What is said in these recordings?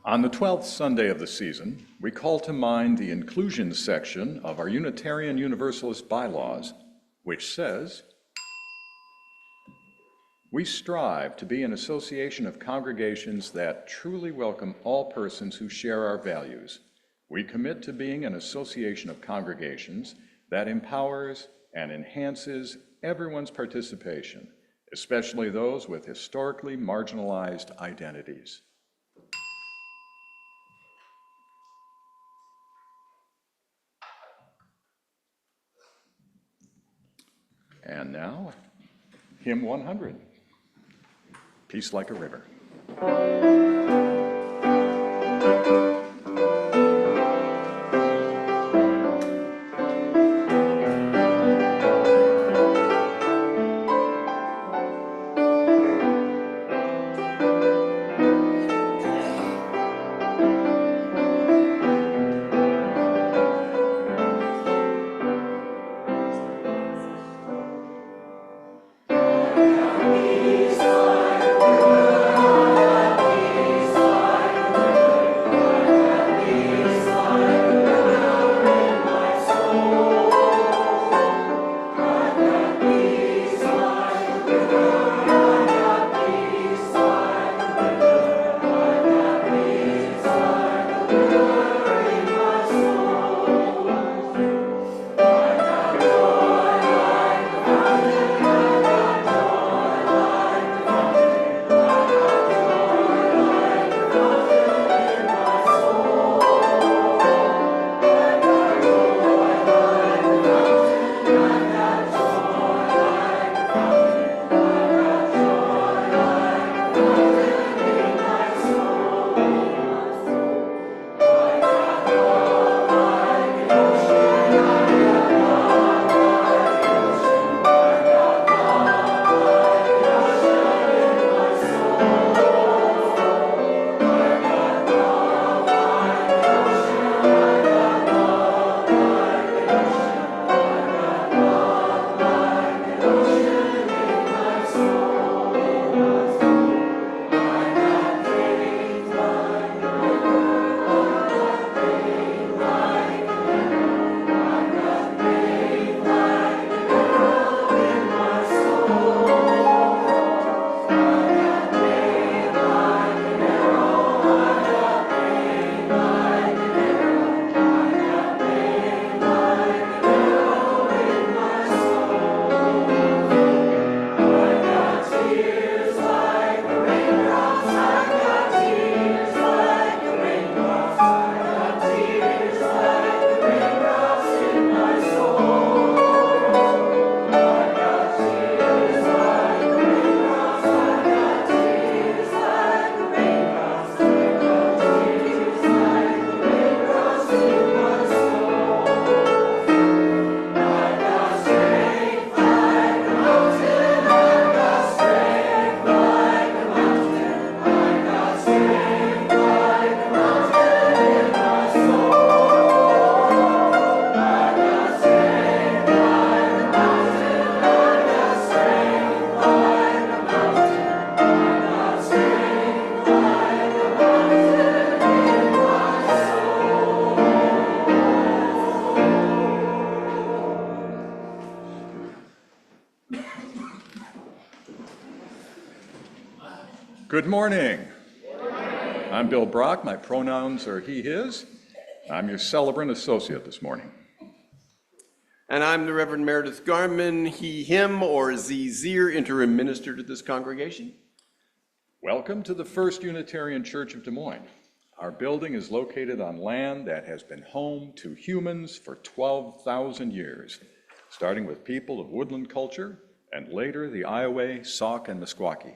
On the 12th Sunday of the season, we call to mind the inclusion section of our Unitarian Universalist bylaws, which says, "We strive to be an association of congregations that truly welcome all persons who share our values. We commit to being an association of congregations that empowers and enhances everyone's participation, especially those with historically marginalized identities." And now, hymn 100, Peace Like a River. Good morning. I'm Bill Brock. My pronouns are he, his. I'm your celebrant associate this morning. And I'm the Reverend Meredith Garmon, he, him, or zir, interim minister to this congregation. Welcome to the First Unitarian Church of Des Moines. Our building is located on land that has been home to humans for 12,000 years, starting with people of woodland culture and later the Iowa, Sauk, and Meskwaki.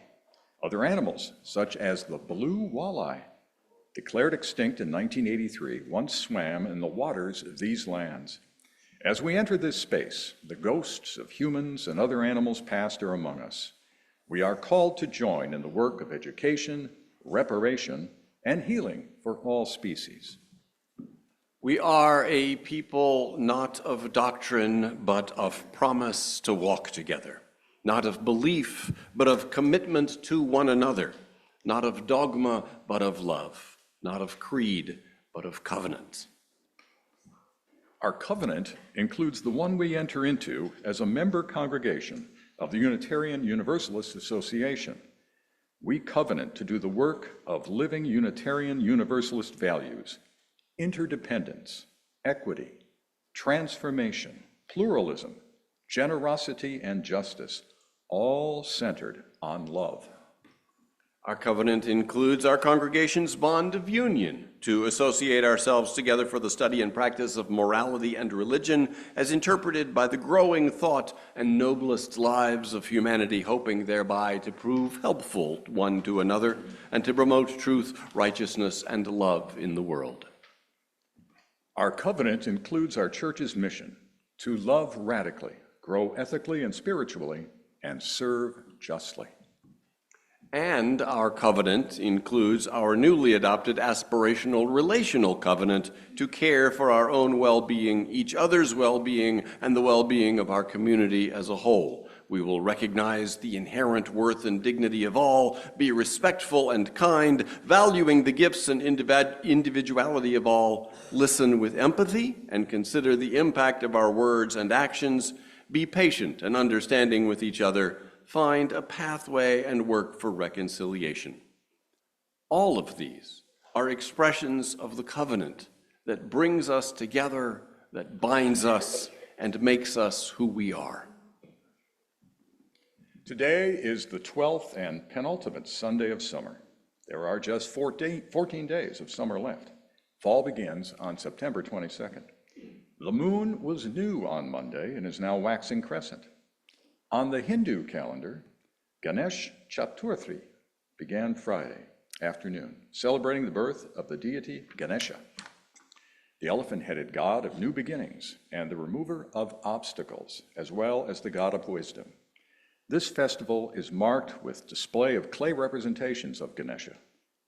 Other animals, such as the blue walleye, declared extinct in 1983, once swam in the waters of these lands. As we enter this space, the ghosts of humans and other animals past are among us. We are called to join in the work of education, reparation, and healing for all species. We are a people not of doctrine, but of promise to walk together. Not of belief, but of commitment to one another. Not of dogma, but of love. not of creed, but of covenant. Our covenant includes the one we enter into as a member congregation of the Unitarian Universalist Association. We covenant to do the work of living Unitarian Universalist values: interdependence, equity, transformation, pluralism, generosity, and justice, all centered on love. Our covenant includes our congregation's bond of union to associate ourselves together for the study and practice of morality and religion as interpreted by the growing thought and noblest lives of humanity, hoping thereby to prove helpful one to another and to promote truth, righteousness, and love in the world. Our covenant includes our church's mission to love radically, grow ethically and spiritually, and serve justly. And our covenant includes our newly adopted aspirational relational covenant to care for our own well-being, each other's well-being, and the well-being of our community as a whole. We will recognize the inherent worth and dignity of all, be respectful and kind, valuing the gifts and individuality of all, listen with empathy and consider the impact of our words and actions, be patient and understanding with each other, find a pathway and work for reconciliation. All of these are expressions of the covenant that brings us together, that binds us, and makes us who we are. Today is the 12th and penultimate Sunday of summer. There are just 14 days of summer left. Fall begins on September 22nd. The moon was new on Monday and is now waxing crescent. On the Hindu calendar, Ganesh Chaturthi began Friday afternoon, celebrating the birth of the deity Ganesha, the elephant-headed god of new beginnings and the remover of obstacles, as well as the god of wisdom. This festival is marked with display of clay representations of Ganesha,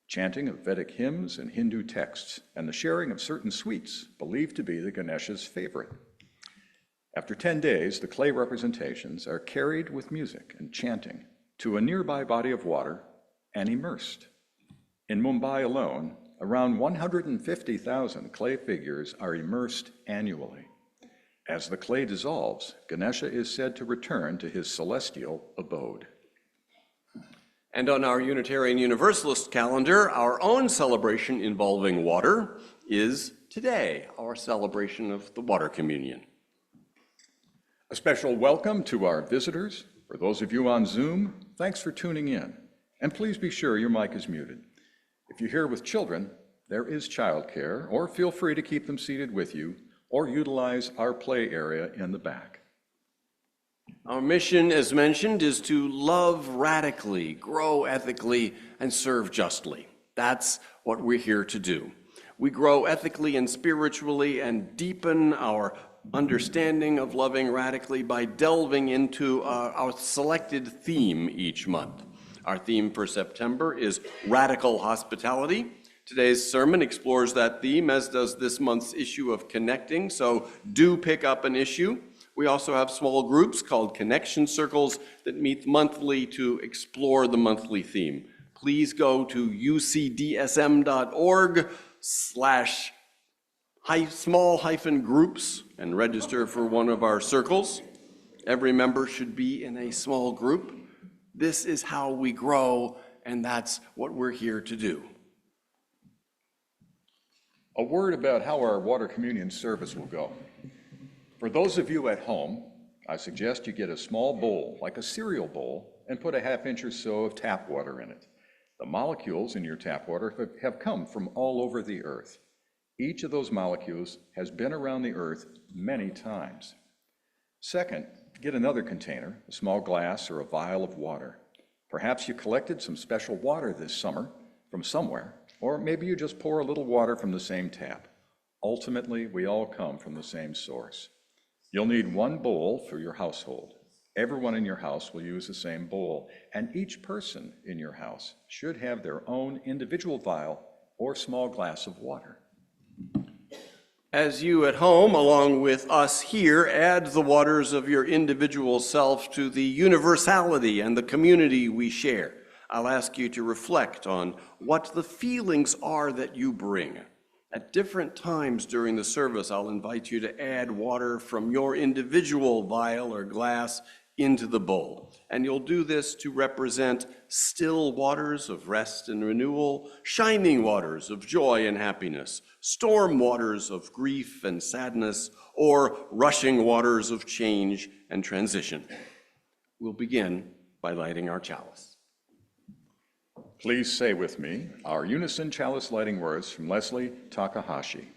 chanting of Vedic hymns and Hindu texts, and the sharing of certain sweets believed to be the Ganesha's favorite. After 10 days, the clay representations are carried with music and chanting to a nearby body of water and immersed. In Mumbai alone, around 150,000 clay figures are immersed annually. As the clay dissolves, Ganesha is said to return to his celestial abode. And on our Unitarian Universalist calendar, our own celebration involving water is today, our celebration of the water communion. A special welcome to our visitors. For those of you on Zoom, thanks for tuning in. And please be sure your mic is muted. If you're here with children, there is childcare, or feel free to keep them seated with you, or utilize our play area in the back. Our mission, as mentioned, is to love radically, grow ethically, and serve justly. That's what we're here to do. We grow ethically and spiritually and deepen our understanding of loving radically by delving into our selected theme each month. Our theme for September is Radical Hospitality. Today's sermon explores that theme, as does this month's issue of Connecting, so do pick up an issue. We also have small groups called Connection Circles that meet monthly to explore the monthly theme. Please go to ucdsm.org/small-groups and register for one of our circles. Every member should be in a small group. This is how we grow, and that's what we're here to do. A word about how our water communion service will go. For those of you at home, I suggest you get a small bowl, like a cereal bowl, and put a half-inch or so of tap water in it. The molecules in your tap water have come from all over the earth. Each of those molecules has been around the earth many times. Second, get another container, a small glass or a vial of water. Perhaps you collected some special water this summer from somewhere, or maybe you just pour a little water from the same tap. Ultimately, we all come from the same source. You'll need one bowl for your household. Everyone in your house will use the same bowl, and each person in your house should have their own individual vial or small glass of water. As you at home, along with us here, add the waters of your individual self to the universality and the community we share. I'll ask you to reflect on what the feelings are that you bring. At different times during the service, I'll invite you to add water from your individual vial or glass into the bowl. And you'll do this to represent still waters of rest and renewal, shining waters of joy and happiness, storm waters of grief and sadness, or rushing waters of change and transition. We'll begin by lighting our chalice. Please say with me our unison chalice lighting words from Leslie Takahashi.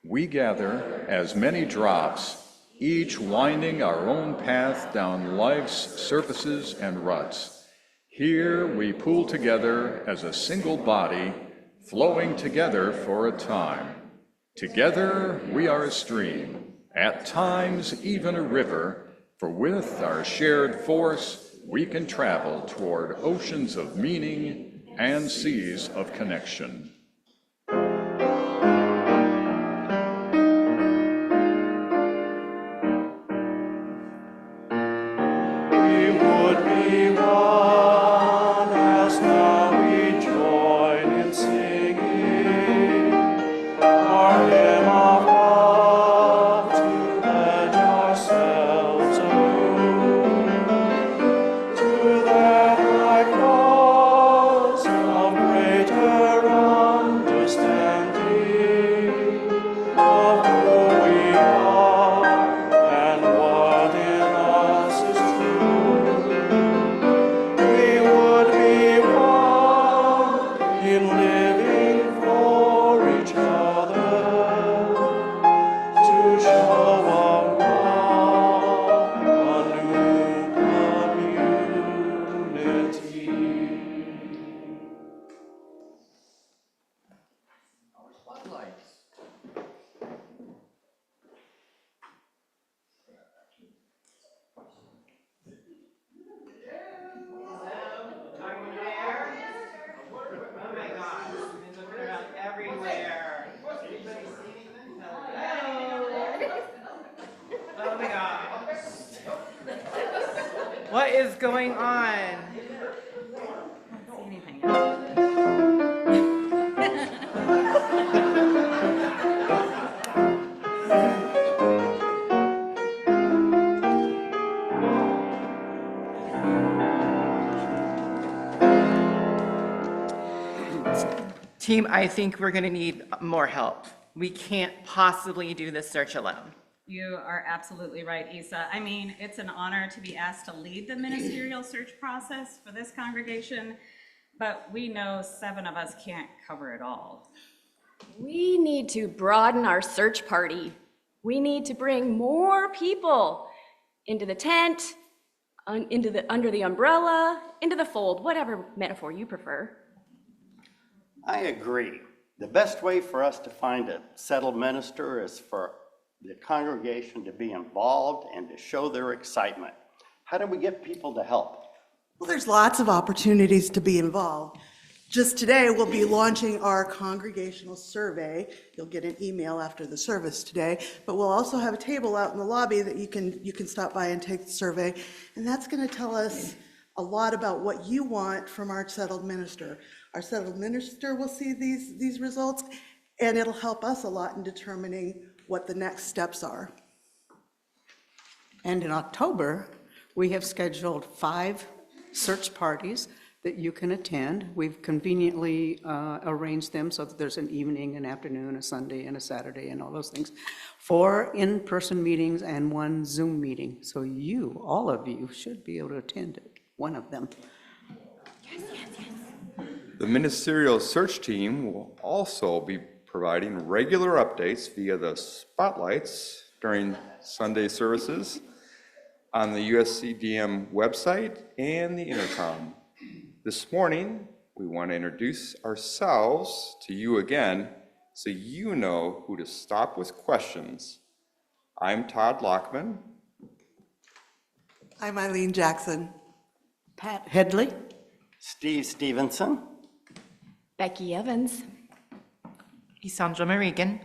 We gather as many drops, each winding our own path down life's surfaces and ruts. Here we pool together as a single body, flowing together for a time. Together we are a stream, at times even a river, for with our shared force, we can travel toward oceans of meaning and seas of connection. What is going on? I don't see anything. Team, I think we're going to need more help. We can't possibly do this search alone. You are absolutely right, Isa. I mean, it's an honor to be asked to lead the ministerial search process for this congregation, but we know 7 of us can't cover it all. We need to broaden our search party. We need to bring more people into the tent, under the umbrella, into the fold, whatever metaphor you prefer. I agree. The best way for us to find a settled minister is for the congregation to be involved and to show their excitement. How do we get people to help? Well, there's lots of opportunities to be involved. Just today, we'll be launching our congregational survey. You'll get an email after the service today, but we'll also have a table out in the lobby that you can stop by and take the survey. And that's going to tell us a lot about what you want from our settled minister. Our settled minister will see these results, and it'll help us a lot in determining what the next steps are. And in October, we have scheduled 5 search parties that you can attend. We've conveniently arranged them so that there's an evening, an afternoon, a Sunday, and a Saturday, and all those things. 4 in-person meetings and 1 Zoom meeting. So you, all of you, should be able to attend one of them. Yes. The ministerial search team will also be providing regular updates via the spotlights during Sunday services on the USCDM website and the intercom. This morning, we want to introduce ourselves to you again so you know who to stop with questions. I'm Todd Lockman. I'm Eileen Jackson. Pat Headley. Steve Stevenson. Becky Evans. Isandra Marigan.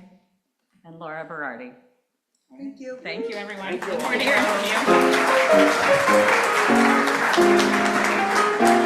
And Laura Berardi. Thank you. Thank you, everyone. Thank you. Good morning.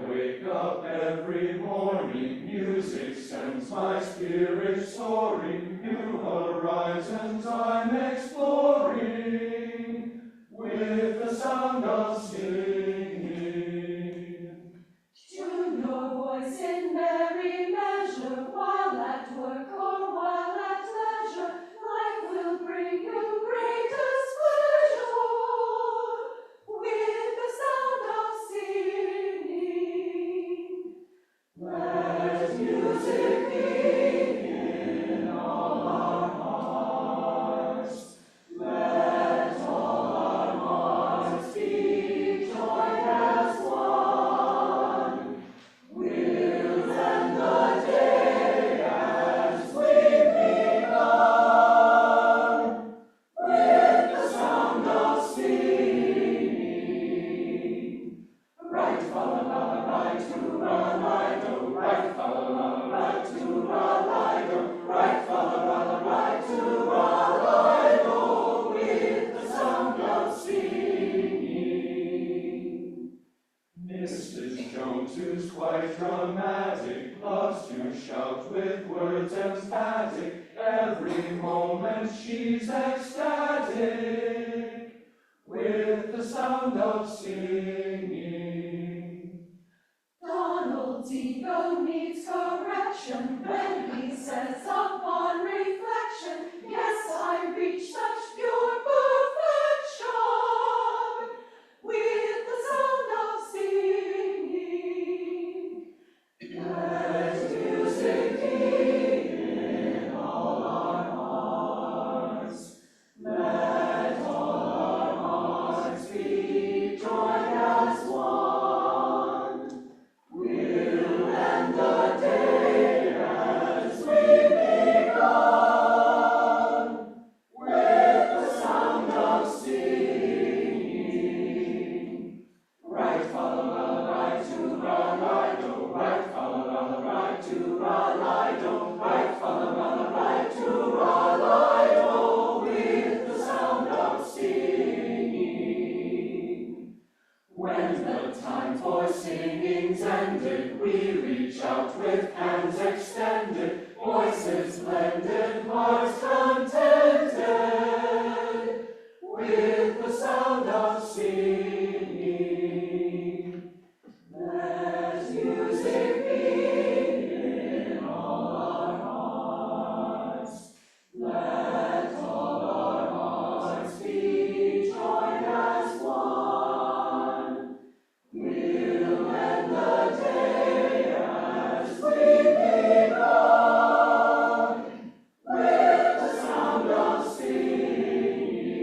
wake up every morning, music sends my spirit soaring, new horizons I'm exploring, with the sound of singing. Tune your voice in merry measure, while at work or while at leisure, life will bring you greatest pleasure, with the sound of singing. Let music be in all our hearts. Let all our hearts be joined as one. We'll end the day as we've begun, with the sound of singing. Right, fa-la-la, right, to-ra-li-do, right, fa-la-la, right, to-ra-li-do, right, fa-la-la, right, to-ra-li-do, with the sound of singing. Mrs. Jones, who's quite dramatic, loves to shout with words emphatic. Every moment she's ecstatic, with the sound of singing. Donald's ego needs correction when he says upon reflection, yes, I reach such pure perfection, with the sound of singing. Let music be in all our hearts. Let all our hearts be joined as one. We'll end the day as we've begun, with the sound of singing. Right, fa-la-la, right, to-ra-li-do, right, fa-la-la, right, to-ra-li-do, right, fa-la-la, right, to-ra-li-do, with the sound of singing. When the time for singing's ended, we reach out with hands extended, voices blended, hearts contented, with the sound of singing. Let music be in all our hearts. Let all our hearts be joined as one. We'll end the day as we've begun, with the sound of singing.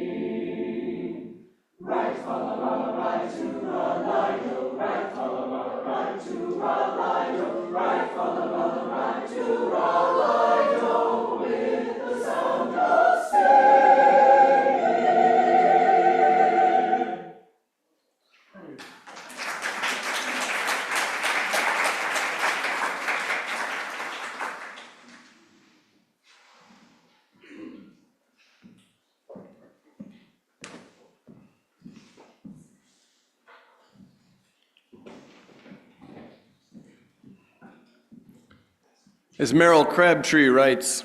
Right, fa-la-la, right, to-ra-li-do, right, fa-la-la, right, to-ra-li-do, right, fa-la-la, right, to-ra-li-do, with the sound of singing. As Merrill Crabtree writes,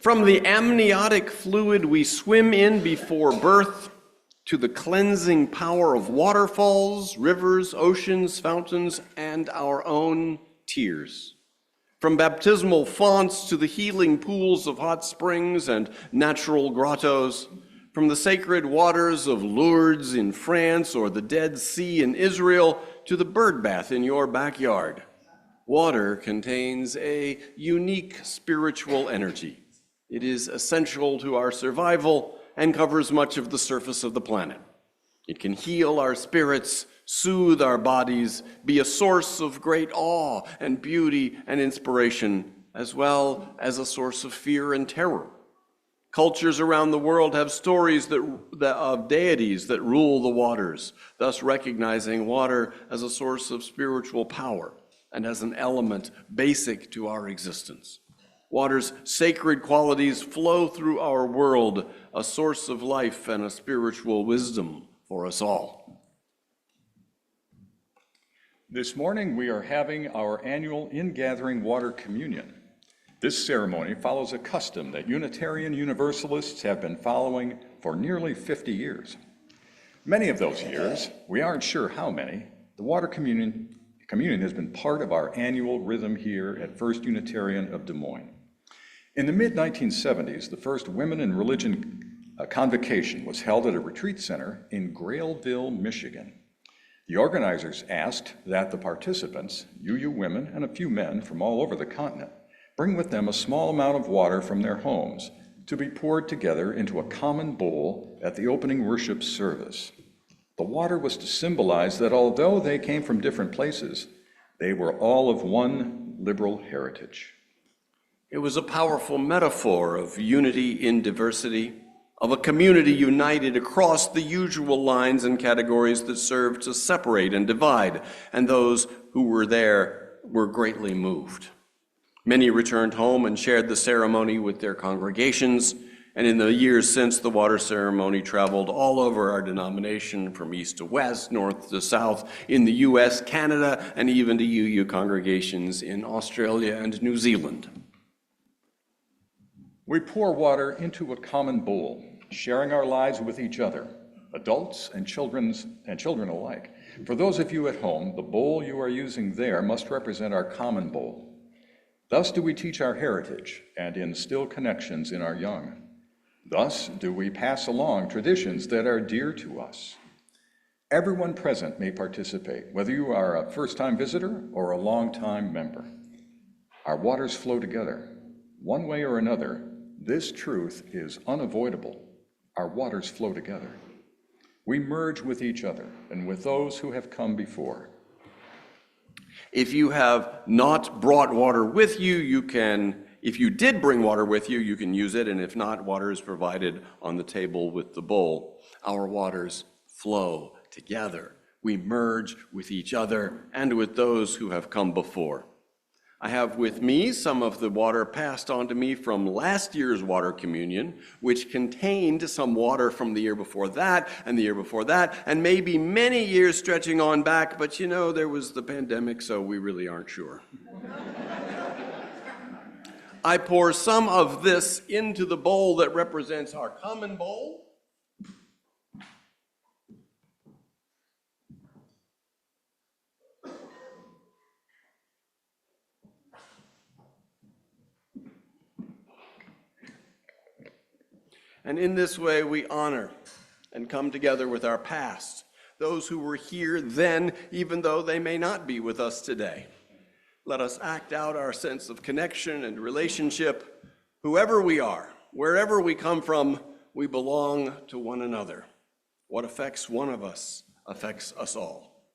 from the amniotic fluid we swim in before birth to the cleansing power of waterfalls, rivers, oceans, fountains, and our own tears. From baptismal fonts to the healing pools of hot springs and natural grottos, from the sacred waters of Lourdes in France or the Dead Sea in Israel to the bird bath in your backyard. Water contains a unique spiritual energy. It is essential to our survival and covers much of the surface of the planet. It can heal our spirits, soothe our bodies, be a source of great awe and beauty and inspiration, as well as a source of fear and terror. Cultures around the world have stories of deities that rule the waters, thus recognizing water as a source of spiritual power and as an element basic to our existence. Water's sacred qualities flow through our world, a source of life and a spiritual wisdom for us all. This morning, we are having our annual in-gathering water communion. This ceremony follows a custom that Unitarian Universalists have been following for nearly 50 years. Many of those years, we aren't sure how many, the water communion has been part of our annual rhythm here at First Unitarian of Des Moines. In the mid-1970s, the first Women in Religion convocation was held at a retreat center in Grailville, Michigan. The organizers asked that the participants, UU women and a few men from all over the continent, bring with them a small amount of water from their homes to be poured together into a common bowl at the opening worship service. The water was to symbolize that although they came from different places, they were all of one liberal heritage. It was a powerful metaphor of unity in diversity, of a community united across the usual lines and categories that serve to separate and divide, and those who were there were greatly moved. Many returned home and shared the ceremony with their congregations, and in the years since, the water ceremony traveled all over our denomination, from east to west, north to south, in the US, Canada, and even to UU congregations in Australia and New Zealand. We pour water into a common bowl, sharing our lives with each other, adults and children alike. For those of you at home, the bowl you are using there must represent our common bowl. Thus do we teach our heritage and instill connections in our young. Thus do we pass along traditions that are dear to us. Everyone present may participate, whether you are a first-time visitor or a long-time member. Our waters flow together. One way or another, this truth is unavoidable. Our waters flow together. We merge with each other and with those who have come before. If you have not brought water with you, if you did bring water with you, you can use it, and if not, water is provided on the table with the bowl. Our waters flow together. We merge with each other and with those who have come before. I have with me some of the water passed on to me from last year's water communion, which contained some water from the year before that, and the year before that, and maybe many years stretching on back, but you know, there was the pandemic, so we really aren't sure. I pour some of this into the bowl that represents our common bowl. And in this way, we honor and come together with our past, those who were here then, even though they may not be with us today. Let us act out our sense of connection and relationship. Whoever we are, wherever we come from, we belong to one another. What affects one of us affects us all.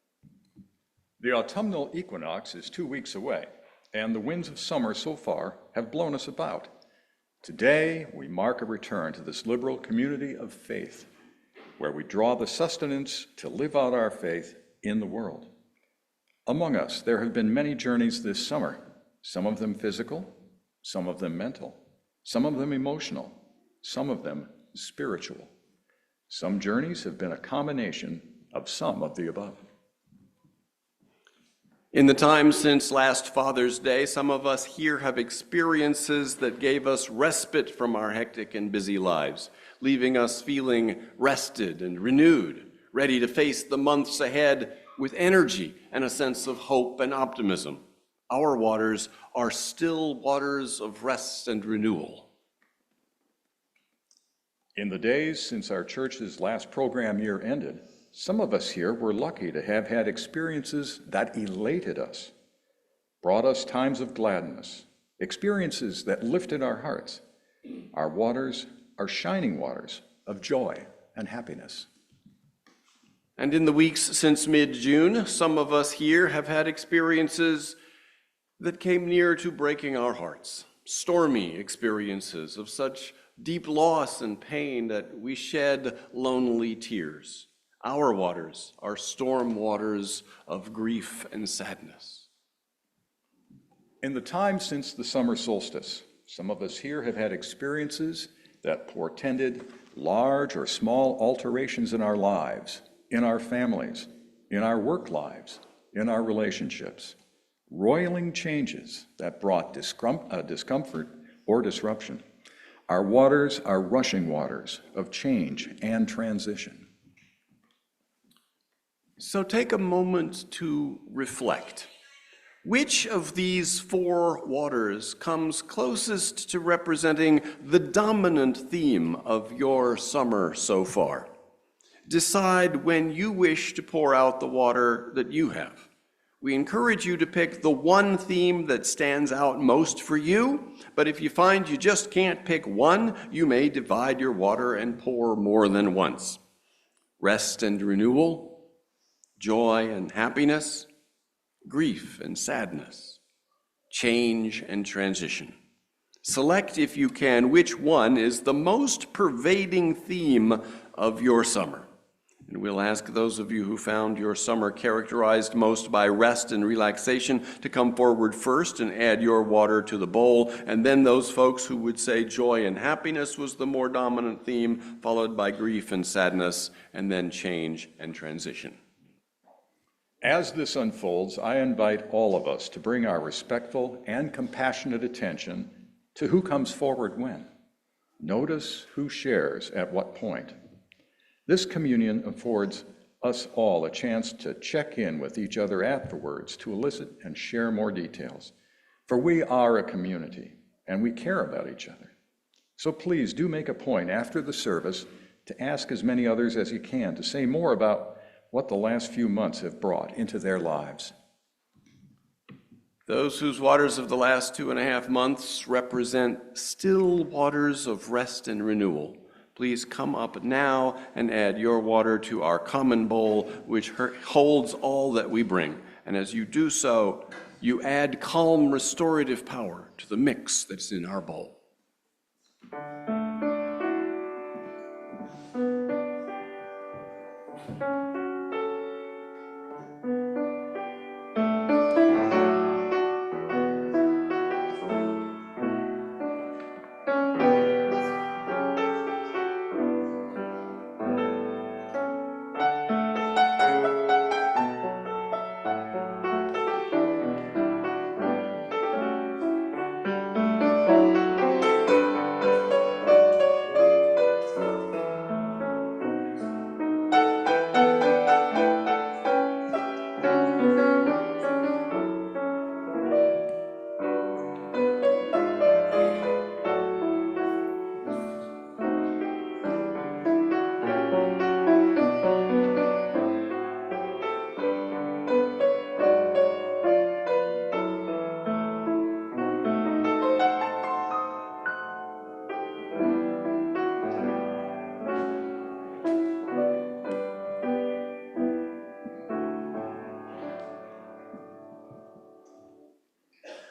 The autumnal equinox is 2 weeks away, and the winds of summer so far have blown us about. Today, we mark a return to this liberal community of faith, where we draw the sustenance to live out our faith in the world. Among us, there have been many journeys this summer, some of them physical, some of them mental, some of them emotional, some of them spiritual. Some journeys have been a combination of some of the above. In the time since last Father's Day, some of us here have experiences that gave us respite from our hectic and busy lives, leaving us feeling rested and renewed, ready to face the months ahead with energy and a sense of hope and optimism. Our waters are still waters of rest and renewal. In the days since our church's last program year ended, some of us here were lucky to have had experiences that elated us, brought us times of gladness, experiences that lifted our hearts. Our waters are shining waters of joy and happiness. And in the weeks since mid-June, some of us here have had experiences that came near to breaking our hearts, stormy experiences of such deep loss and pain that we shed lonely tears. Our waters are storm waters of grief and sadness. In the time since the summer solstice, some of us here have had experiences that portended large or small alterations in our lives, in our families, in our work lives, in our relationships, roiling changes that brought discomfort or disruption. Our waters are rushing waters of change and transition. So take a moment to reflect. Which of these four waters comes closest to representing the dominant theme of your summer so far? Decide when you wish to pour out the water that you have. We encourage you to pick the one theme that stands out most for you, but if you find you just can't pick one, you may divide your water and pour more than once. Rest and renewal, joy and happiness, grief and sadness, change and transition. Select, if you can, which one is the most pervading theme of your summer. And we'll ask those of you who found your summer characterized most by rest and relaxation to come forward first and add your water to the bowl, and then those folks who would say joy and happiness was the more dominant theme, followed by grief and sadness, and then change and transition. As this unfolds, I invite all of us to bring our respectful and compassionate attention to who comes forward when. Notice who shares at what point. This communion affords us all a chance to check in with each other afterwards to elicit and share more details. For we are a community, and we care about each other. So please do make a point after the service to ask as many others as you can to say more about what the last few months have brought into their lives. Those whose waters of the last 2.5 months represent still waters of rest and renewal, please come up now and add your water to our common bowl, which holds all that we bring. And as you do so, you add calm, restorative power to the mix that's in our bowl.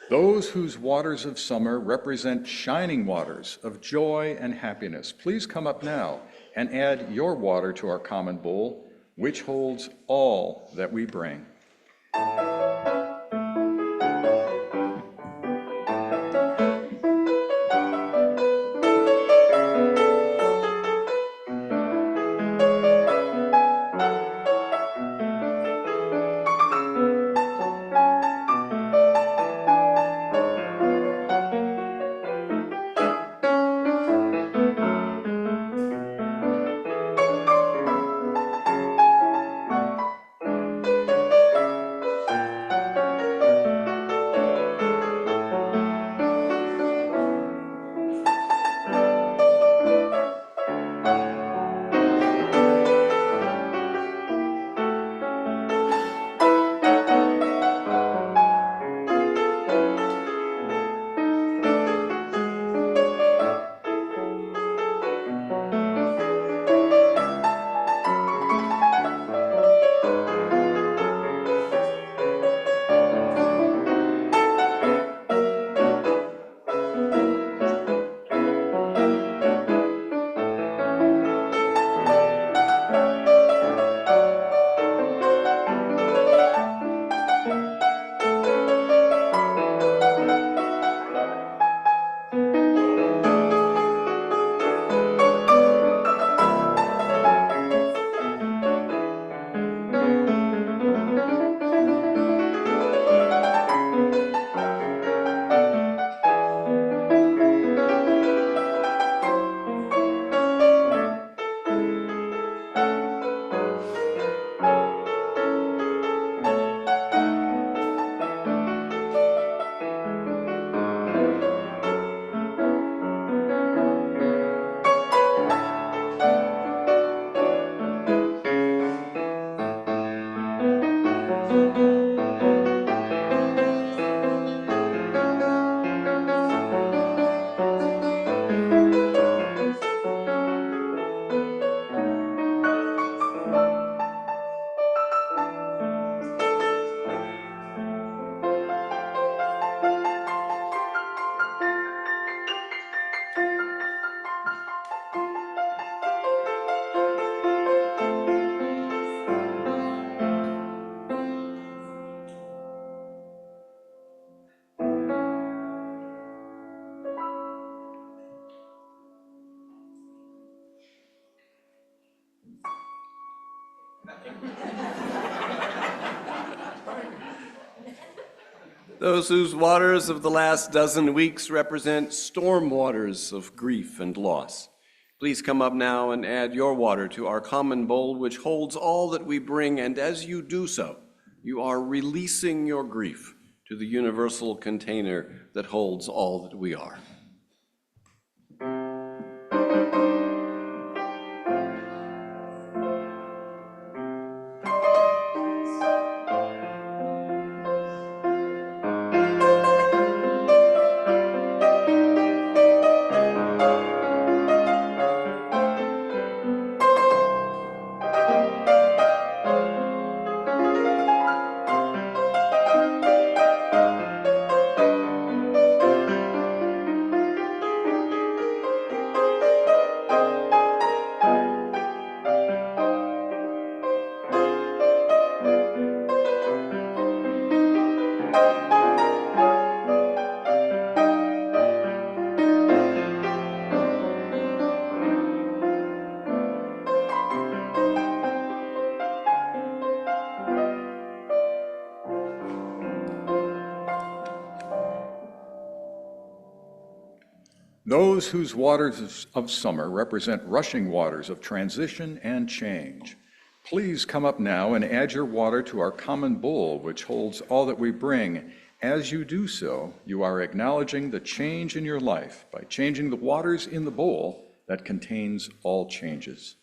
Those whose waters of summer represent shining waters of joy and happiness, please come up now and add your water to our common bowl, which holds all that we bring. Those whose waters of the last dozen weeks represent storm waters of grief and loss. Please come up now and add your water to our common bowl, which holds all that we bring, and as you do so, you are releasing your grief to the universal container that holds all that we are. Those whose waters of summer represent rushing waters of transition and change. Please come up now and add your water to our common bowl, which holds all that we bring. As you do so, you are acknowledging the change in your life by changing the waters in the bowl that contains all changes.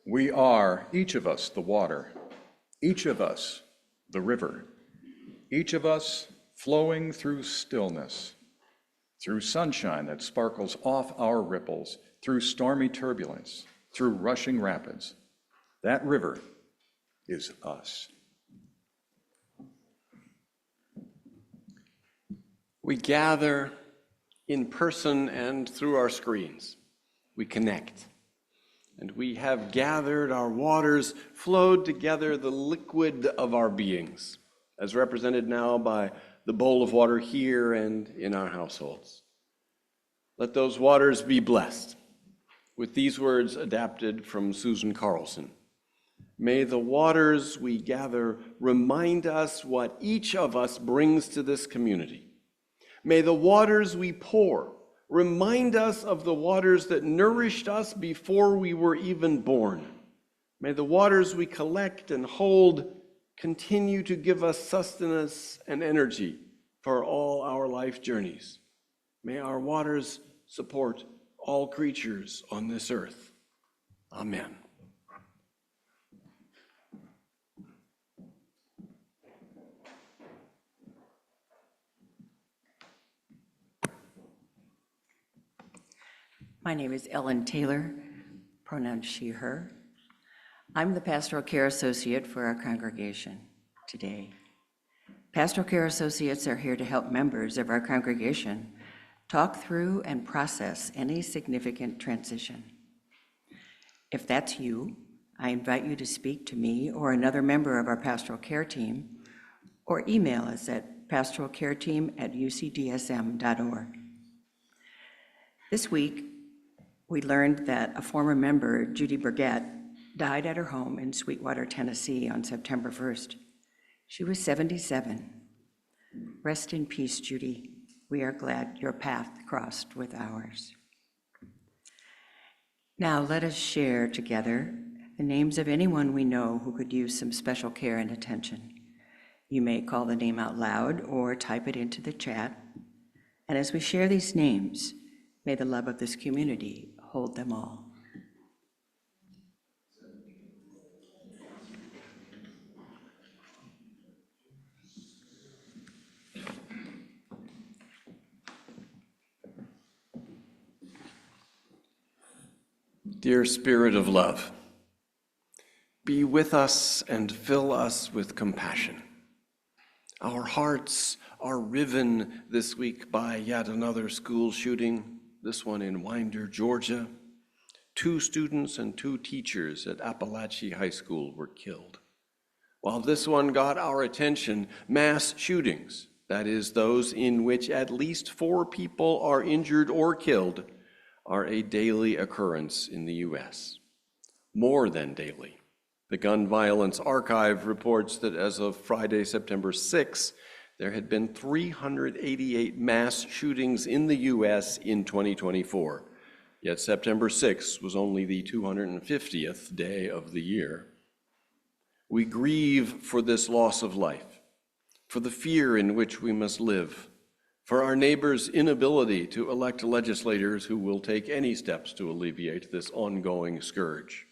We are, each of us, the water, each of us, the river, each of us flowing through stillness. through sunshine that sparkles off our ripples, through stormy turbulence, through rushing rapids. That river is us. We gather in person and through our screens. We connect. And we have gathered, our waters flowed together, the liquid of our beings, as represented now by the bowl of water here and in our households. Let those waters be blessed with these words adapted from Susan Carlson. May the waters we gather remind us what each of us brings to this community. May the waters we pour remind us of the waters that nourished us before we were even born. May the waters we collect and hold continue to give us sustenance and energy for all our life journeys. May our waters support all creatures on this earth. Amen. My name is Ellen Taylor, pronouns she, her. I'm the Pastoral Care Associate for our congregation today. Pastoral Care Associates are here to help members of our congregation talk through and process any significant transition. If that's you, I invite you to speak to me or another member of our pastoral care team, or email us at pastoralcareteam@ucdsm.org. This week, we learned that a former member, Judy Burgett, died at her home in Sweetwater, Tennessee on September 1st. She was 77. Rest in peace, Judy. We are glad your path crossed with ours. Now let us share together the names of anyone we know who could use some special care and attention. You may call the name out loud or type it into the chat. And as we share these names, may the love of this community hold them all. Dear Spirit of love, be with us and fill us with compassion. Our hearts are riven this week by yet another school shooting, this one in Winder, Georgia. 2 students and 2 teachers at Appalachia High School were killed. While this one got our attention, mass shootings, that is, those in which at least 4 people are injured or killed, are a daily occurrence in the U.S. More than daily. The Gun Violence Archive reports that as of Friday, September 6, there had been 388 mass shootings in the U.S. in 2024. Yet September 6 was only the 250th day of the year. We grieve for this loss of life, for the fear in which we must live, for our neighbors' inability to elect legislators who will take any steps to alleviate this ongoing scourge.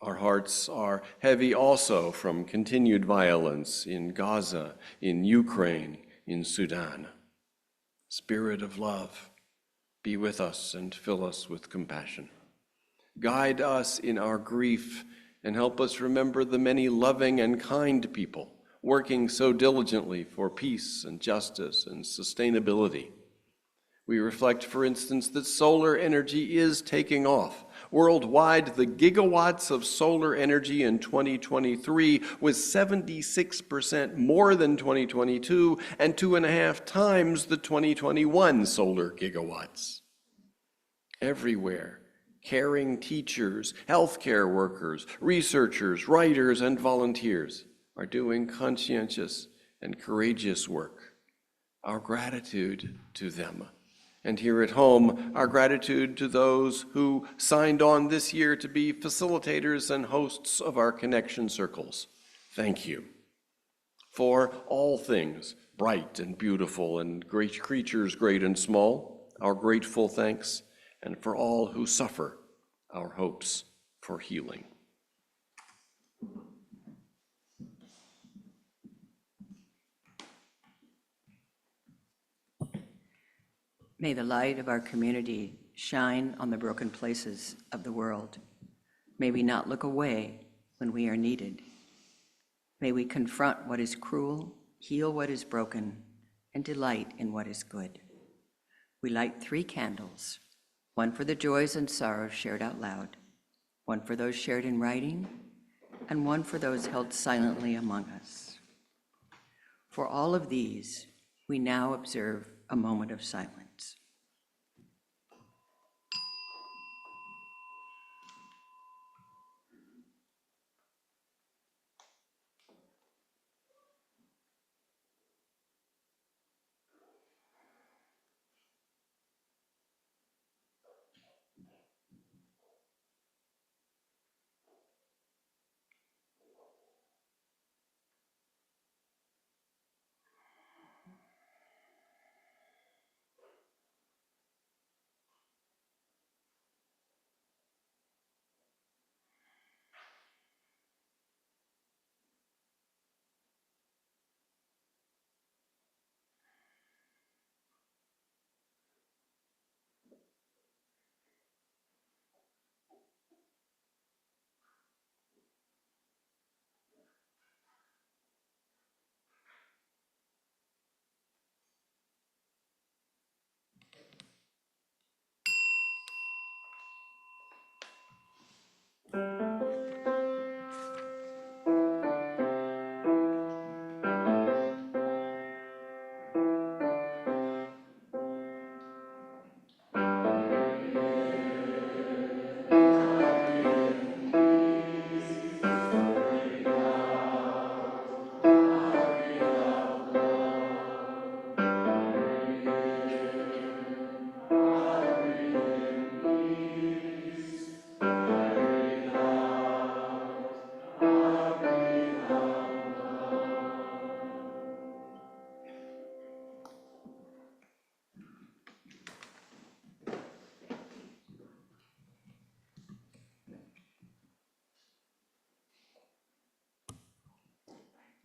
Our hearts are heavy also from continued violence in Gaza, in Ukraine, in Sudan. Spirit of love, be with us and fill us with compassion. Guide us in our grief and help us remember the many loving and kind people working so diligently for peace and justice and sustainability. We reflect, for instance, that solar energy is taking off. Worldwide, the gigawatts of solar energy in 2023 was 76% more than 2022 and 2.5 times the 2021 solar gigawatts. Everywhere, caring teachers, healthcare workers, researchers, writers, and volunteers are doing conscientious and courageous work. Our gratitude to them. And here at home, our gratitude to those who signed on this year to be facilitators and hosts of our connection circles. Thank you. For all things bright and beautiful and great creatures great and small, our grateful thanks, and for all who suffer, our hopes for healing. May the light of our community shine on the broken places of the world. May we not look away when we are needed. May we confront what is cruel, heal what is broken, and delight in what is good. We light 3 candles, one for the joys and sorrows shared out loud, one for those shared in writing, and one for those held silently among us. For all of these, we now observe a moment of silence.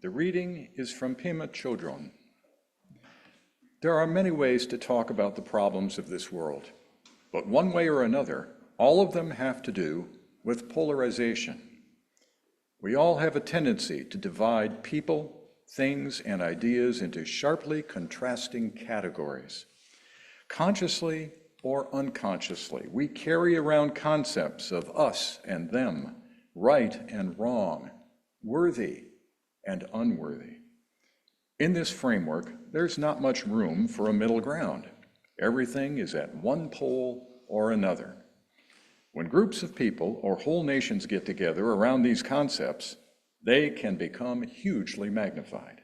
The reading is from Pema Chodron. There are many ways to talk about the problems of this world, but one way or another, all of them have to do with polarization. We all have a tendency to divide people, things, and ideas into sharply contrasting categories. Consciously or unconsciously, we carry around concepts of us and them, right and wrong, worthy and unworthy. In this framework, there's not much room for a middle ground. Everything is at one pole or another. When groups of people or whole nations get together around these concepts, they can become hugely magnified,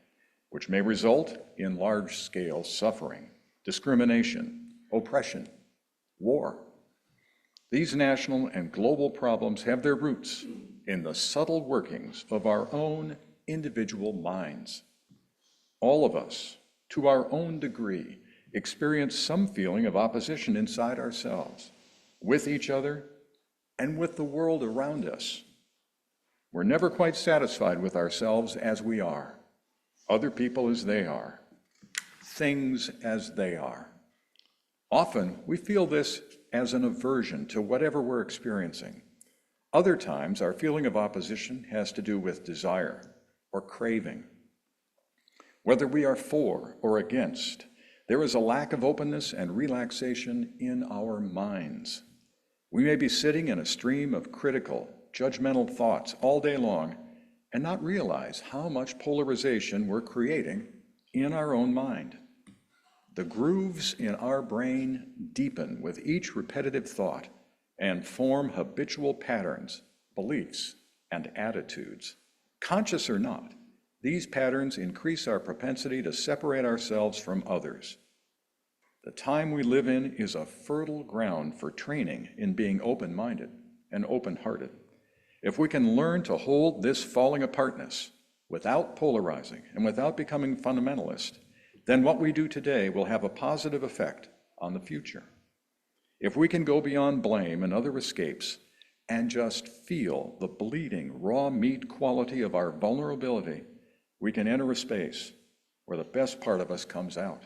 which may result in large-scale suffering, discrimination, oppression, war. These national and global problems have their roots in the subtle workings of our own individual minds. All of us, to our own degree, experience some feeling of opposition inside ourselves, with each other, and with the world around us. We're never quite satisfied with ourselves as we are, other people as they are, things as they are. Often, we feel this as an aversion to whatever we're experiencing. Other times, our feeling of opposition has to do with desire or craving. Whether we are for or against, there is a lack of openness and relaxation in our minds. We may be sitting in a stream of critical, judgmental thoughts all day long and not realize how much polarization we're creating in our own mind. The grooves in our brain deepen with each repetitive thought and form habitual patterns, beliefs, and attitudes. Conscious or not, these patterns increase our propensity to separate ourselves from others. The time we live in is a fertile ground for training in being open-minded and open-hearted. If we can learn to hold this falling apartness without polarizing and without becoming fundamentalist, then what we do today will have a positive effect on the future. If we can go beyond blame and other escapes and just feel the bleeding, raw meat quality of our vulnerability, we can enter a space where the best part of us comes out.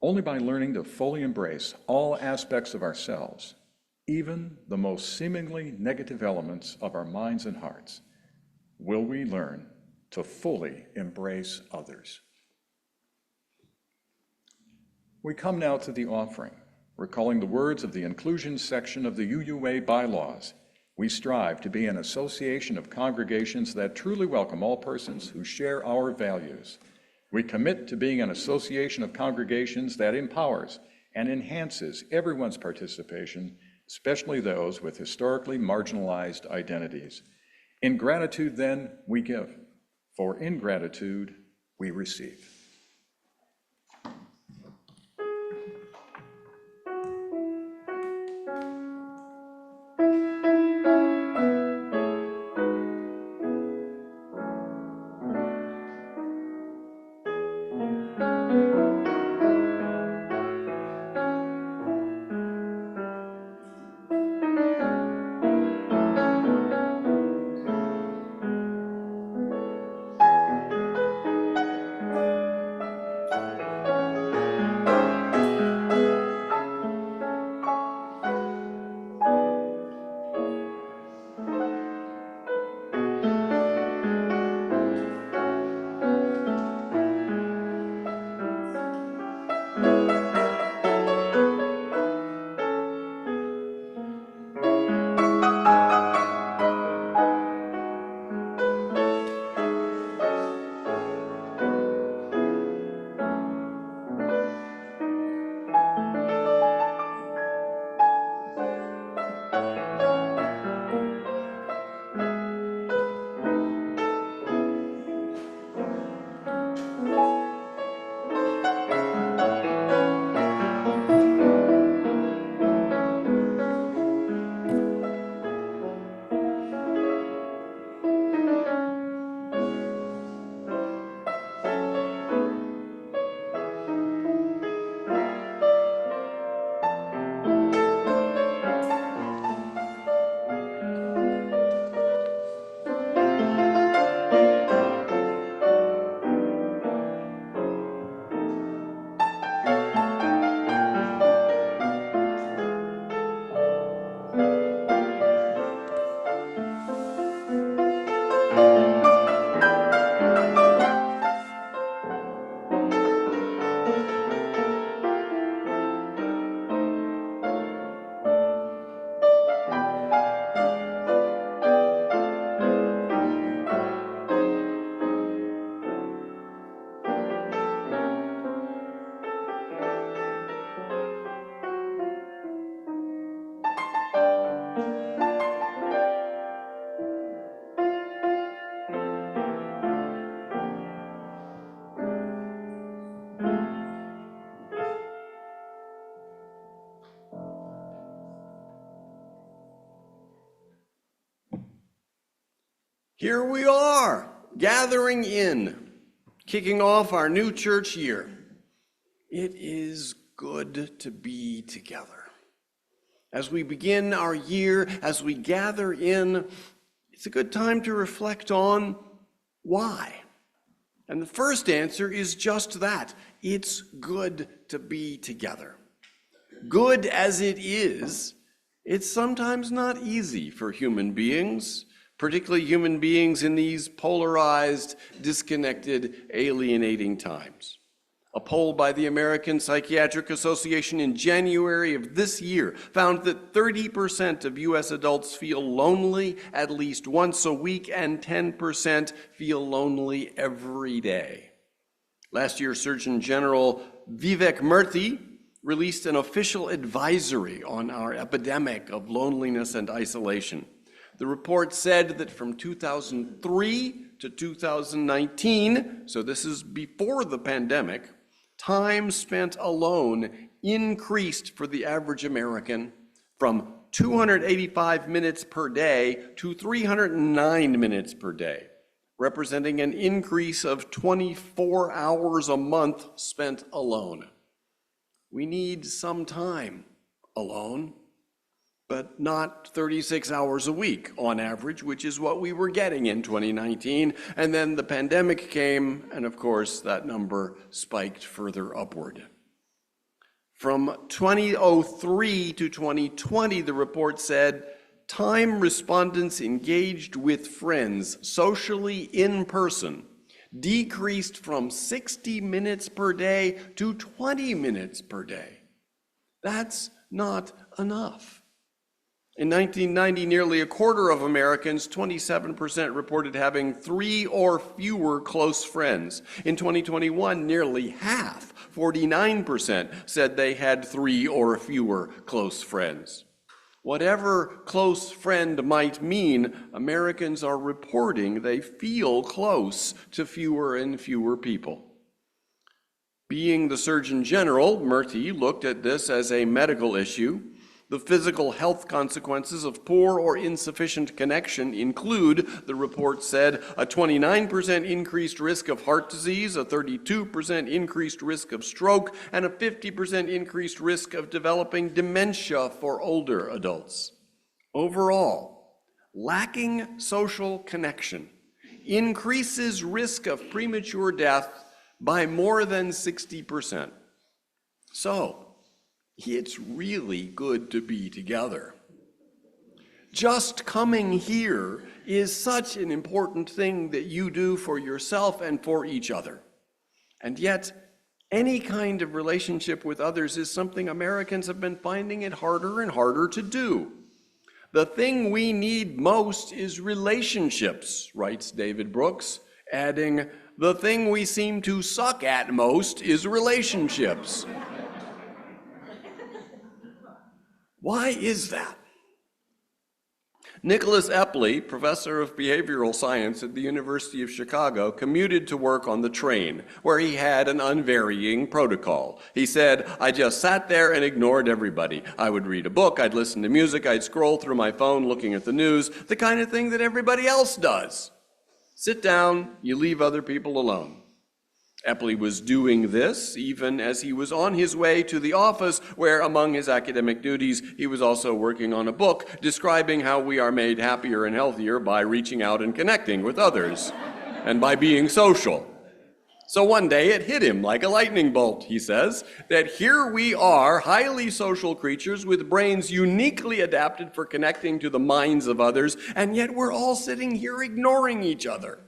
Only by learning to fully embrace all aspects of ourselves, even the most seemingly negative elements of our minds and hearts, will we learn to fully embrace others. We come now to the offering, recalling the words of the inclusion section of the UUA bylaws. We strive to be an association of congregations that truly welcome all persons who share our values. We commit to being an association of congregations that empowers and enhances everyone's participation, especially those with historically marginalized identities. In gratitude, then, we give, for in gratitude, we receive. Here we are, gathering in, kicking off our new church year. It is good to be together. As we begin our year, as we gather in, it's a good time to reflect on why. And the first answer is just that. It's good to be together. Good as it is, it's sometimes not easy for human beings, particularly human beings in these polarized, disconnected, alienating times. A poll by the American Psychiatric Association in January of this year found that 30% of U.S. adults feel lonely at least once a week, and 10% feel lonely every day. Last year, Surgeon General Vivek Murthy released an official advisory on our epidemic of loneliness and isolation. The report said that from 2003 to 2019, so this is before the pandemic, time spent alone increased for the average American from 285 minutes per day to 309 minutes per day, representing an increase of 24 hours a month spent alone. We need some time alone, but not 36 hours a week on average, which is what we were getting in 2019. And then the pandemic came, and of course, that number spiked further upward. From 2003 to 2020, the report said, time respondents engaged with friends socially in person decreased from 60 minutes per day to 20 minutes per day. That's not enough. In 1990, nearly a quarter of Americans, 27%, reported having 3 or fewer close friends. In 2021, nearly half, 49%, said they had 3 or fewer close friends. Whatever close friend might mean, Americans are reporting they feel close to fewer and fewer people. Being the Surgeon General, Murthy looked at this as a medical issue. The physical health consequences of poor or insufficient connection include, the report said, a 29% increased risk of heart disease, a 32% increased risk of stroke, and a 50% increased risk of developing dementia for older adults. Overall, lacking social connection increases risk of premature death by more than 60%. So, it's really good to be together. Just coming here is such an important thing that you do for yourself and for each other. And yet, any kind of relationship with others is something Americans have been finding it harder and harder to do. The thing we need most is relationships, writes David Brooks, adding, the thing we seem to suck at most is relationships. Why is that? Nicholas Epley, professor of behavioral science at the University of Chicago, commuted to work on the train, where he had an unvarying protocol. He said, I just sat there and ignored everybody. I would read a book, I'd listen to music, I'd scroll through my phone looking at the news, the kind of thing that everybody else does. Sit down, you leave other people alone. Epley was doing this even as he was on his way to the office where, among his academic duties, he was also working on a book describing how we are made happier and healthier by reaching out and connecting with others and by being social. So one day it hit him like a lightning bolt, he says, that here we are, highly social creatures with brains uniquely adapted for connecting to the minds of others, and yet we're all sitting here ignoring each other.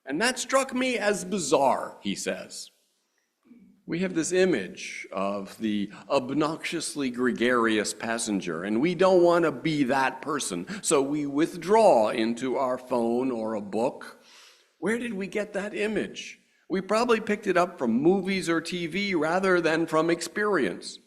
And that struck me as bizarre, he says. We have this image of the obnoxiously gregarious passenger, and we don't want to be that person, so we withdraw into our phone or a book. Where did we get that image? We probably picked it up from movies or TV rather than from experience.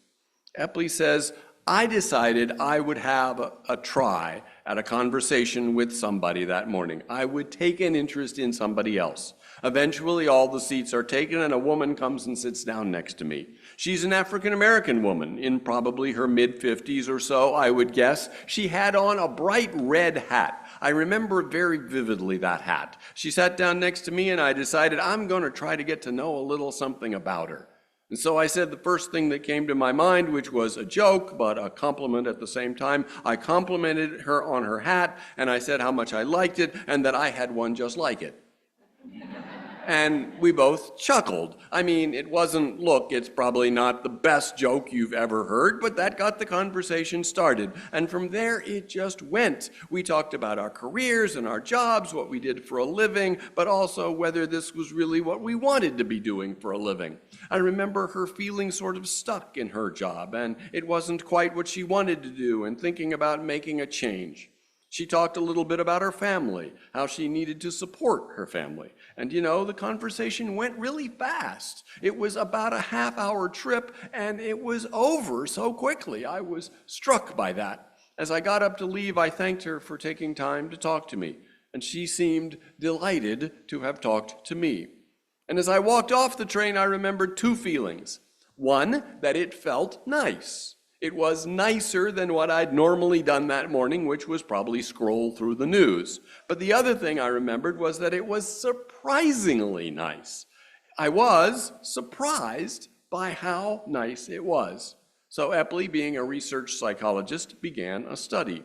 Epley says, I decided I would have a try at a conversation with somebody that morning. I would take an interest in somebody else. Eventually, all the seats are taken and a woman comes and sits down next to me. She's an African-American woman in probably her mid-50s or so, I would guess. She had on a bright red hat. I remember very vividly that hat. She sat down next to me and I decided I'm going to try to get to know a little something about her. And so I said the first thing that came to my mind, which was a joke, but a compliment at the same time. I complimented her on her hat, and I said how much I liked it, and that I had one just like it. And we both chuckled. I mean, it wasn't, look, it's probably not the best joke you've ever heard, but that got the conversation started. And from there, it just went. We talked about our careers and our jobs, what we did for a living, but also whether this was really what we wanted to be doing for a living. I remember her feeling sort of stuck in her job, and it wasn't quite what she wanted to do, and thinking about making a change. She talked a little bit about her family, how she needed to support her family. And you know, the conversation went really fast. It was about a half-hour trip, and it was over so quickly. I was struck by that. As I got up to leave, I thanked her for taking time to talk to me, and she seemed delighted to have talked to me. And as I walked off the train, I remembered two feelings. One, that it felt nice. It was nicer than what I'd normally done that morning, which was probably scroll through the news. But the other thing I remembered was that it was surprisingly nice. I was surprised by how nice it was. So Epley, being a research psychologist, began a study.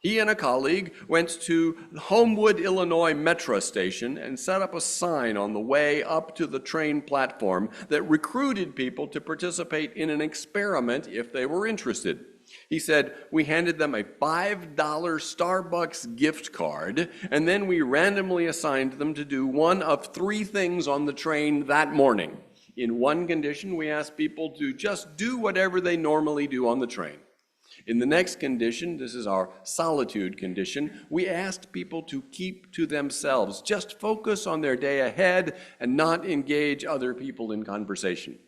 He and a colleague went to the Homewood, Illinois Metro station and set up a sign on the way up to the train platform that recruited people to participate in an experiment if they were interested. He said, we handed them a $5 Starbucks gift card, and then we randomly assigned them to do one of 3 things on the train that morning. In one condition, we asked people to just do whatever they normally do on the train. In the next condition, this is our solitude condition, we asked people to keep to themselves, just focus on their day ahead and not engage other people in conversation.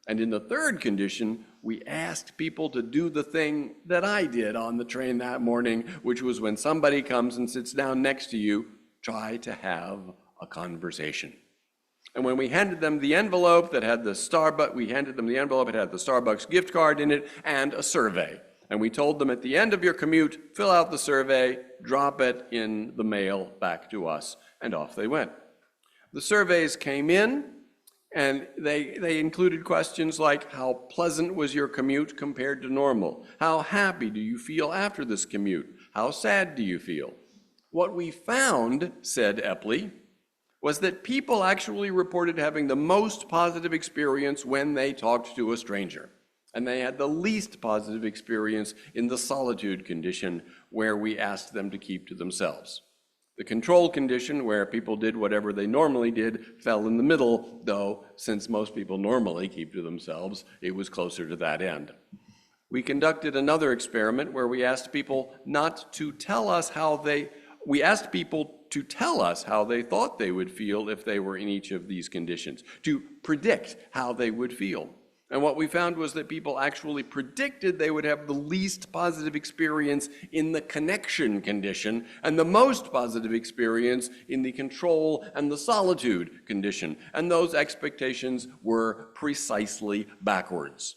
And in the third condition, we asked people to do the thing that I did on the train that morning, which was when somebody comes and sits down next to you, try to have a conversation. And when we handed them the envelope that had the it had the Starbucks gift card in it and a survey. And we told them at the end of your commute, fill out the survey, drop it in the mail back to us, and off they went. The surveys came in, and they included questions like, how pleasant was your commute compared to normal? How happy do you feel after this commute? How sad do you feel? What we found, said Epley, was that people actually reported having the most positive experience when they talked to a stranger. And they had the least positive experience in the solitude condition, where we asked them to keep to themselves. The control condition, where people did whatever they normally did, fell in the middle, though since most people normally keep to themselves, it was closer to that end. We conducted another experiment where we asked people to tell us how they thought they would feel if they were in each of these conditions, to predict how they would feel. And what we found was that people actually predicted they would have the least positive experience in the connection condition and the most positive experience in the control and the solitude condition. And those expectations were precisely backwards.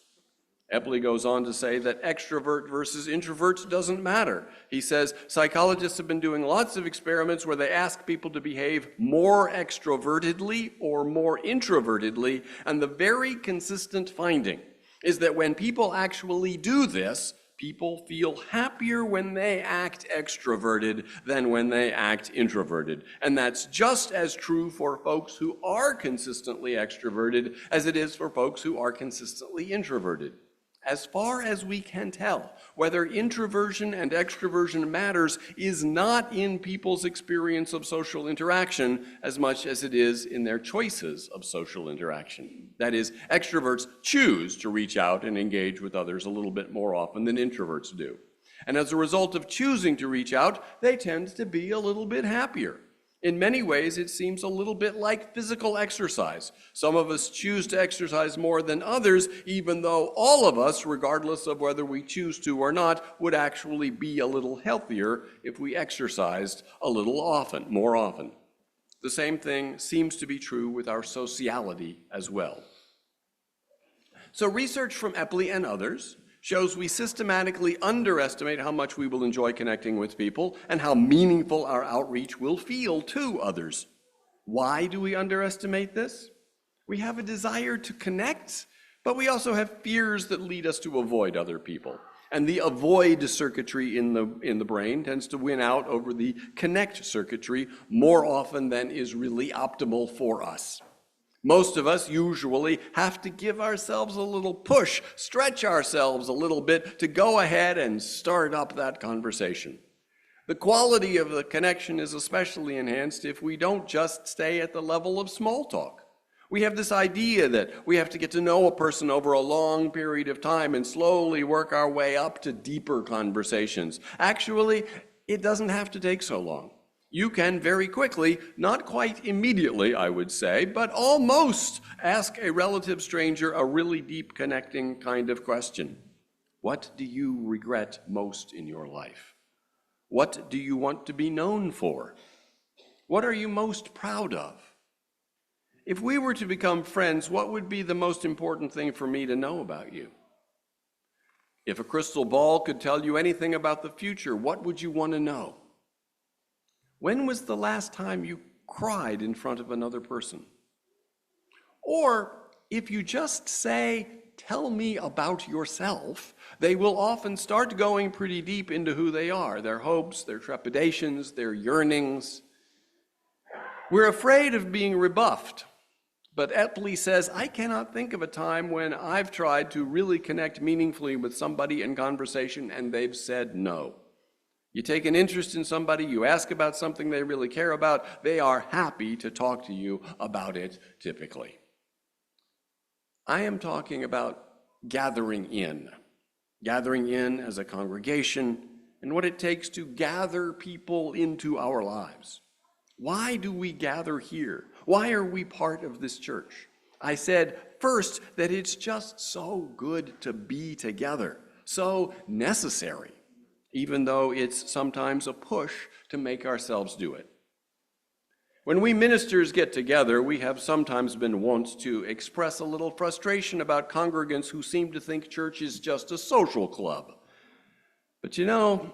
Epley goes on to say that extrovert versus introvert doesn't matter. He says psychologists have been doing lots of experiments where they ask people to behave more extrovertedly or more introvertedly, and the very consistent finding is that when people actually do this, people feel happier when they act extroverted than when they act introverted. And that's just as true for folks who are consistently extroverted as it is for folks who are consistently introverted. As far as we can tell, whether introversion and extroversion matters is not in people's experience of social interaction as much as it is in their choices of social interaction. That is, extroverts choose to reach out and engage with others a little bit more often than introverts do. And as a result of choosing to reach out, they tend to be a little bit happier. In many ways, it seems a little bit like physical exercise. Some of us choose to exercise more than others, even though all of us, regardless of whether we choose to or not, would actually be a little healthier if we exercised a little more often. The same thing seems to be true with our sociality as well. So research from Epley and others shows we systematically underestimate how much we will enjoy connecting with people and how meaningful our outreach will feel to others. Why do we underestimate this? We have a desire to connect, but we also have fears that lead us to avoid other people. And the avoid circuitry in the brain tends to win out over the connect circuitry more often than is really optimal for us. Most of us usually have to give ourselves a little push, stretch ourselves a little bit to go ahead and start up that conversation. The quality of the connection is especially enhanced if we don't just stay at the level of small talk. We have this idea that we have to get to know a person over a long period of time and slowly work our way up to deeper conversations. Actually, it doesn't have to take so long. You can very quickly, not quite immediately, I would say, but almost ask a relative stranger a really deep connecting kind of question. What do you regret most in your life? What do you want to be known for? What are you most proud of? If we were to become friends, what would be the most important thing for me to know about you? If a crystal ball could tell you anything about the future, what would you want to know? When was the last time you cried in front of another person? Or if you just say tell me about yourself, they will often start going pretty deep into who they are, their hopes, their trepidations, their yearnings. We're afraid of being rebuffed. But Epley says, I cannot think of a time when I've tried to really connect meaningfully with somebody in conversation and they've said no. You take an interest in somebody, you ask about something they really care about, they are happy to talk to you about it typically. I am talking about gathering in as a congregation, and what it takes to gather people into our lives. Why do we gather here? Why are we part of this church? I said first that it's just so good to be together, so necessary, even though it's sometimes a push to make ourselves do it. When we ministers get together, we have sometimes been wont to express a little frustration about congregants who seem to think church is just a social club. But you know,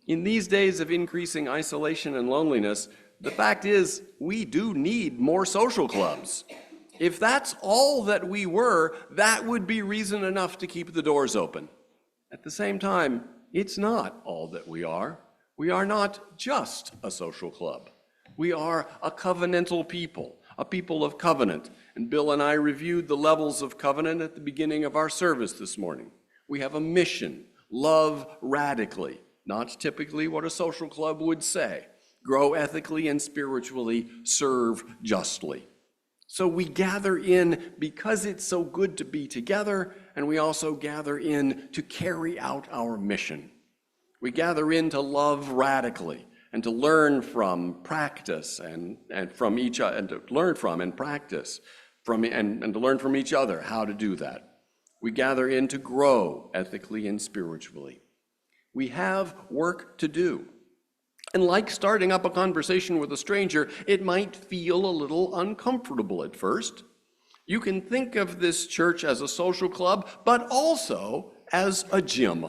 in these days of increasing isolation and loneliness, the fact is, we do need more social clubs. If that's all that we were, that would be reason enough to keep the doors open. At the same time, it's not all that we are. We are not just a social club. We are a covenantal people, a people of covenant. And Bill and I reviewed the levels of covenant at the beginning of our service this morning. We have a mission, love radically, not typically what a social club would say. Grow ethically and spiritually, serve justly. So we gather in because it's so good to be together, and we also gather in to carry out our mission. We gather in to love radically and to learn from practice and from each other, and to learn from and practice from and to learn from each other how to do that. We gather in to grow ethically and spiritually. We have work to do. And like starting up a conversation with a stranger, it might feel a little uncomfortable at first. You can think of this church as a social club, but also as a gym.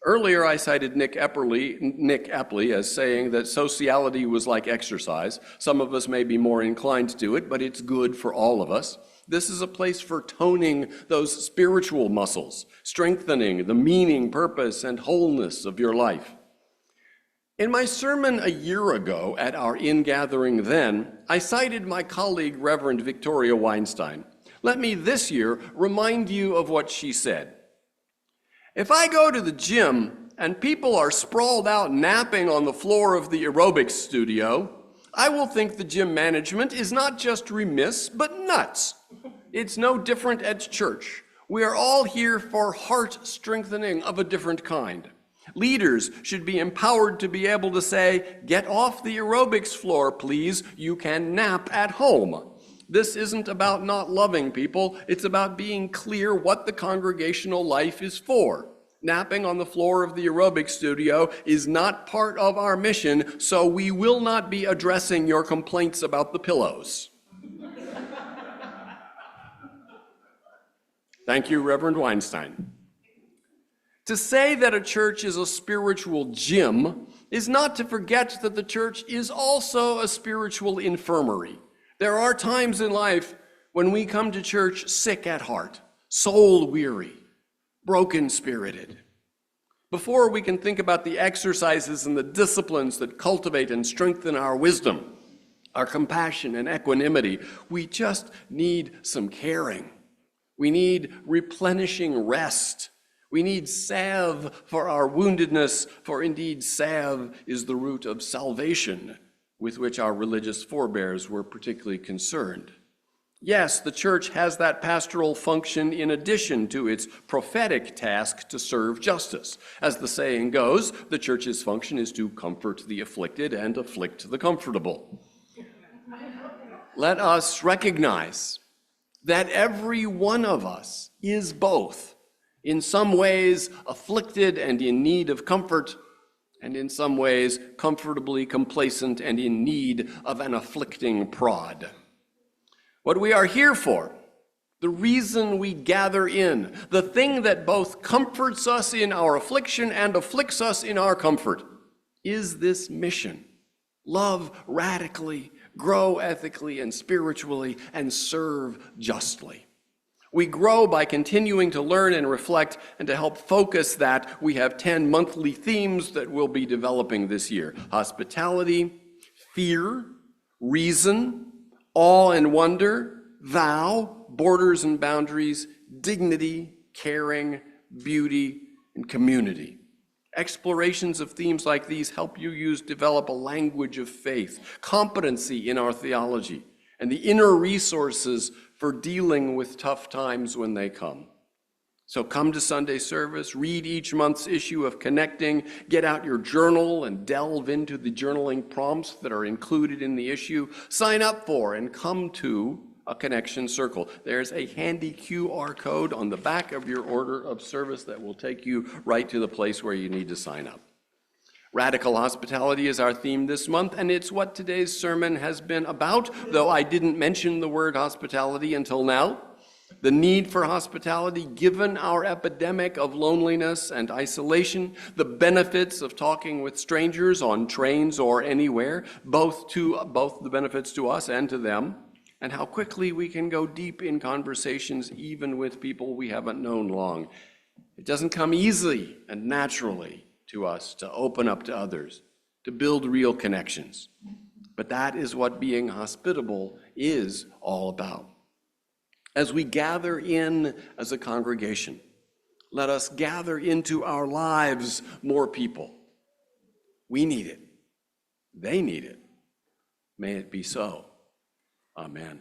Earlier, I cited Nick Epley as saying that sociality was like exercise. Some of us may be more inclined to it, but it's good for all of us. This is a place for toning those spiritual muscles, strengthening the meaning, purpose, and wholeness of your life. In my sermon a year ago at our ingathering then, I cited my colleague, Reverend Victoria Weinstein. Let me this year remind you of what she said. If I go to the gym and people are sprawled out napping on the floor of the aerobics studio, I will think the gym management is not just remiss, but nuts. It's no different at church. We are all here for heart strengthening of a different kind. Leaders should be empowered to be able to say, get off the aerobics floor, please. You can nap at home. This isn't about not loving people. It's about being clear what the congregational life is for. Napping on the floor of the aerobics studio is not part of our mission, so we will not be addressing your complaints about the pillows. Thank you, Reverend Weinstein. To say that a church is a spiritual gym is not to forget that the church is also a spiritual infirmary. There are times in life when we come to church sick at heart, soul weary, broken-spirited. Before we can think about the exercises and the disciplines that cultivate and strengthen our wisdom, our compassion and equanimity, we just need some caring. We need replenishing rest. We need salve for our woundedness, for indeed salve is the root of salvation, with which our religious forebears were particularly concerned. Yes, the church has that pastoral function in addition to its prophetic task to serve justice. As the saying goes, the church's function is to comfort the afflicted and afflict the comfortable. Let us recognize that every one of us is both. In some ways, afflicted and in need of comfort, and in some ways, comfortably complacent and in need of an afflicting prod. What we are here for, the reason we gather in, the thing that both comforts us in our affliction and afflicts us in our comfort, is this mission. Love radically, grow ethically and spiritually, and serve justly. We grow by continuing to learn and reflect, and to help focus that, we have 10 monthly themes that we'll be developing this year: hospitality, fear, reason, awe and wonder, thou, borders and boundaries, dignity, caring, beauty, and community. Explorations of themes like these help you develop a language of faith, competency in our theology, and the inner resources for dealing with tough times when they come. So come to Sunday service, read each month's issue of Connecting, get out your journal and delve into the journaling prompts that are included in the issue. Sign up for and come to a connection circle. There's a handy QR code on the back of your order of service that will take you right to the place where you need to sign up. Radical hospitality is our theme this month, and it's what today's sermon has been about, though I didn't mention the word hospitality until now. The need for hospitality, given our epidemic of loneliness and isolation, the benefits of talking with strangers on trains or anywhere, both the benefits to us and to them, and how quickly we can go deep in conversations even with people we haven't known long. It doesn't come easily and naturally to us to open up to others, to build real connections. But that is what being hospitable is all about. As we gather in as a congregation, let us gather into our lives more people. We need it. They need it. May it be so. Amen.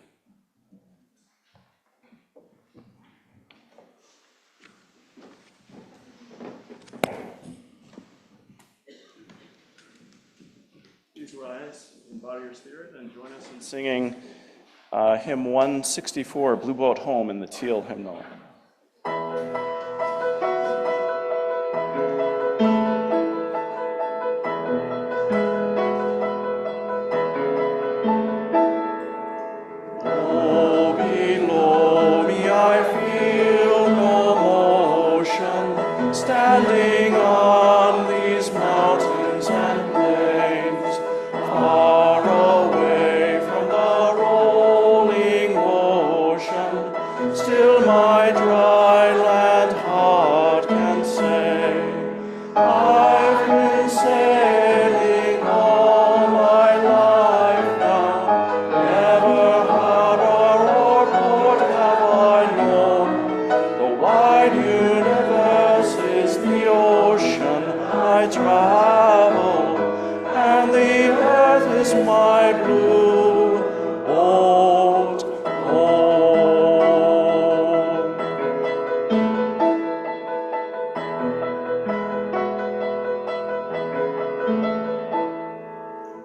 Please rise in body or spirit and join us in singing hymn 164, Blue Boat Home, in the Teal hymnal. Standing on these mountains and plains, far away from the rolling ocean, still my dry land heart can say, I've been sailing all my life now, never harbor or port have I known, the wide universe is the ocean I travel, and the earth is my blue old home.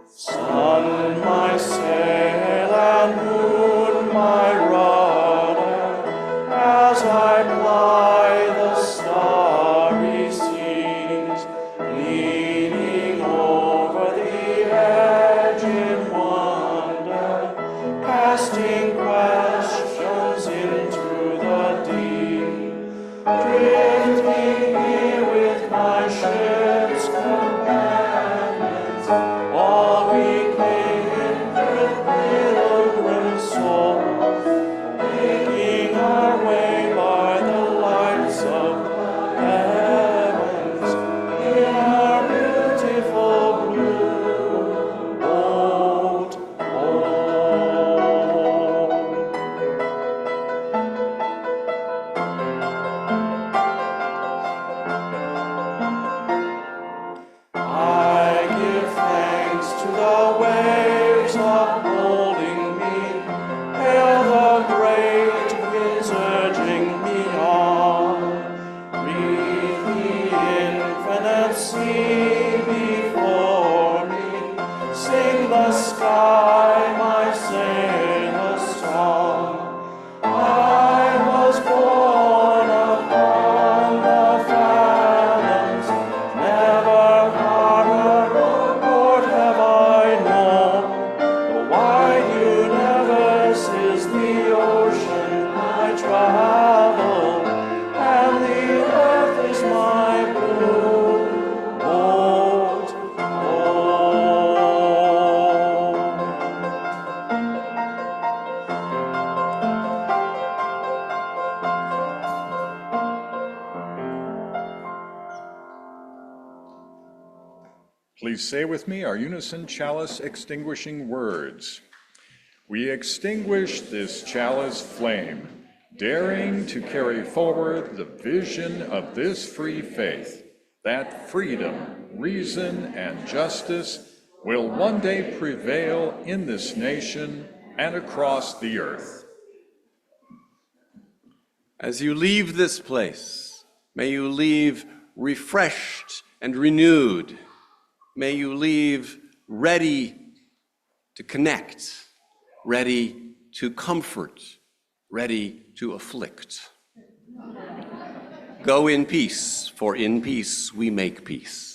Sun, my sail, and moon, my rudder, as I ply the starry seas, leaning over the edge in wonder, casting questions into the deep, drifting here with my ship's companions, all we kindred pilgrim souls, making our way by the lights of the heavens in our beautiful blue old home. I give thanks to the waves upholding me, hail the great winds urging me on. Breathe the infinite sea before me, sing the sky my sailor's song. I was born upon the fathoms, never harbor or port have I known. The wide universe is the ocean I travel, and the earth is my blue old home. Please say with me our unison chalice extinguishing words. We extinguish this chalice flame, daring to carry forward the vision of this free faith, that freedom, reason, and justice will one day prevail in this nation and across the earth. As you leave this place, may you leave refreshed and renewed. May you leave ready to connect, ready to comfort, ready to afflict. Go in peace, for in peace we make peace.